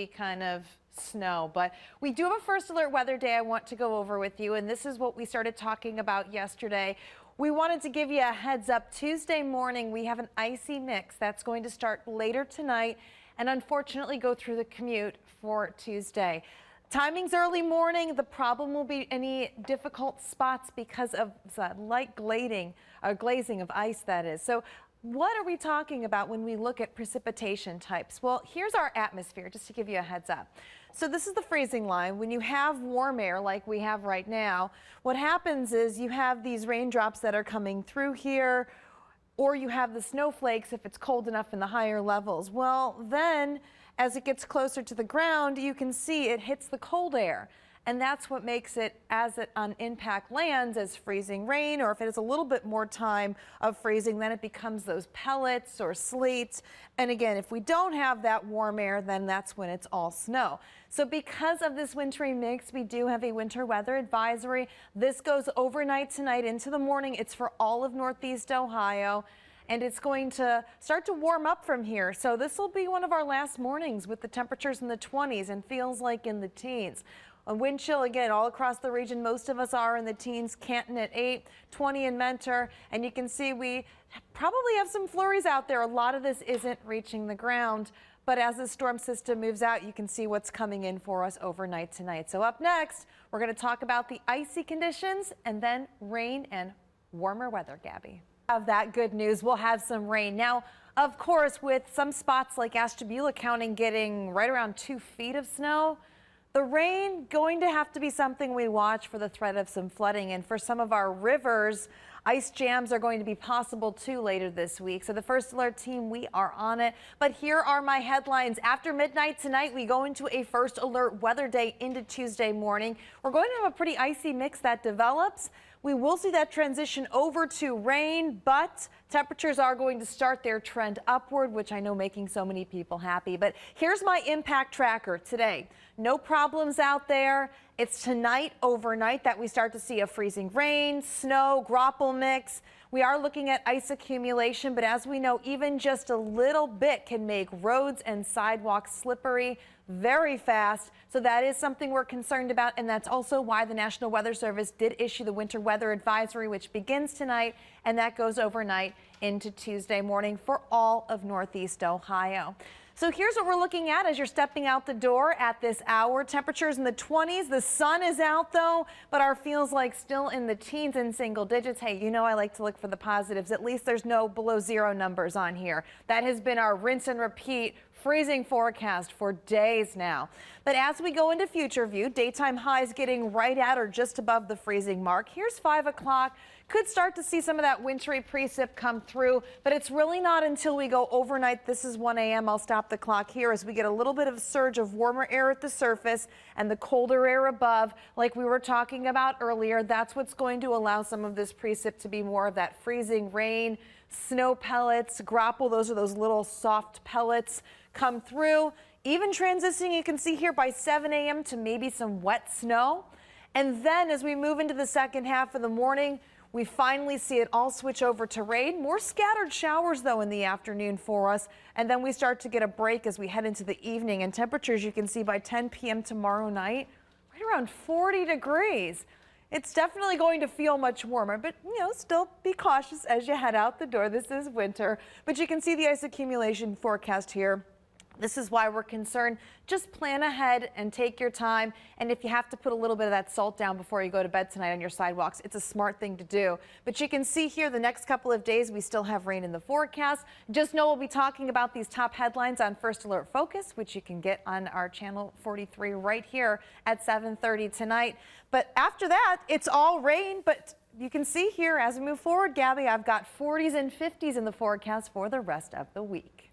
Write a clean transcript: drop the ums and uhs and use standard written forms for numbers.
kind of snow, but we do have a first alert weather day I want to go over with you, and this is what we started talking about yesterday. We wanted to give you a heads up. Tuesday morning we have an icy mix that's going to start later tonight and unfortunately go through the commute for Tuesday. Timing's early morning. The problem will be any difficult spots because of light glazing of ice, that is. So what are we talking about when we look at precipitation types? Well, here's our atmosphere, just to give you a heads up. So this is the freezing line. When you have warm air like we have right now, what happens is you have these raindrops that are coming through here, or you have the snowflakes if it's cold enough in the higher levels. Well, then as it gets closer to the ground, you can see it hits the cold air. And that's what makes it, as it on impact lands, as freezing rain, or if it has a little bit more time of freezing, then it becomes those pellets or sleets. And again, if we don't have that warm air, then that's when it's all snow. So because of this wintry mix, we do have a winter weather advisory. This goes overnight tonight into the morning. It's for all of Northeast Ohio. And it's going to start to warm up from here. So this will be one of our last mornings with the temperatures in the 20s and feels like in the teens. A wind chill again all across the region. Most of us are in the teens. Canton at 8, 20 in Mentor, and you can see we probably have some flurries out there. A lot of this isn't reaching the ground, but as the storm system moves out, you can see what's coming in for us overnight tonight. So up next, we're going to talk about the icy conditions and then rain and warmer weather, Gabby. Of that good news, we'll have some rain. Now, of course, with some spots like Ashtabula County getting right around 2 feet of snow, the rain going to have to be something we watch for the threat of some flooding. And for some of our rivers, ice jams are going to be possible too later this week. So the first alert team, we are on it. But here are my headlines. After midnight tonight, we go into a first alert weather day into Tuesday morning. We're going to have a pretty icy mix that develops. We will see that transition over to rain, but temperatures are going to start their trend upward, which I know making so many people happy. But here's my impact tracker today. No problems out there. It's tonight, overnight, that we start to see a freezing rain, snow, grapple mix. We are looking at ice accumulation, but as we know, even just a little bit can make roads and sidewalks slippery very fast. So that is something we're concerned about, and that's also why the National Weather Service did issue the winter weather advisory, which begins tonight, and that goes overnight into Tuesday morning for all of Northeast Ohio. So here's what we're looking at as you're stepping out the door at this hour. Temperatures in the 20s. The sun is out though, but our feels like still in the teens and single digits. Hey, you know I like to look for the positives. At least there's no below zero numbers on here. That has been our rinse and repeat freezing forecast for days now. But as we go into future view, daytime highs getting right at or just above the freezing mark. Here's 5 o'clock. Could start to see some of that wintry precip come through, but it's really not until we go overnight. This is 1 a.m. I'll stop the clock here as we get a little bit of a surge of warmer air at the surface and the colder air above, like we were talking about earlier. That's what's going to allow some of this precip to be more of that freezing rain, snow pellets, grapple. Those are those little soft pellets come through. Even transitioning, you can see here by 7 a.m. to maybe some wet snow. And then as we move into the second half of the morning, we finally see it all switch over to rain. More scattered showers, though, in the afternoon for us. And then we start to get a break as we head into the evening. And temperatures, you can see by 10 p.m. tomorrow night, right around 40 degrees. It's definitely going to feel much warmer, but, you know, still be cautious as you head out the door. This is winter. But you can see the ice accumulation forecast here. This is why we're concerned. Just plan ahead and take your time. And if you have to put a little bit of that salt down before you go to bed tonight on your sidewalks, it's a smart thing to do. But you can see here the next couple of days we still have rain in the forecast. Just know we'll be talking about these top headlines on First Alert Focus, which you can get on our channel 43 right here at 7:30 tonight. But after that, it's all rain. But you can see here as we move forward, Gabby, I've got 40s and 50s in the forecast for the rest of the week.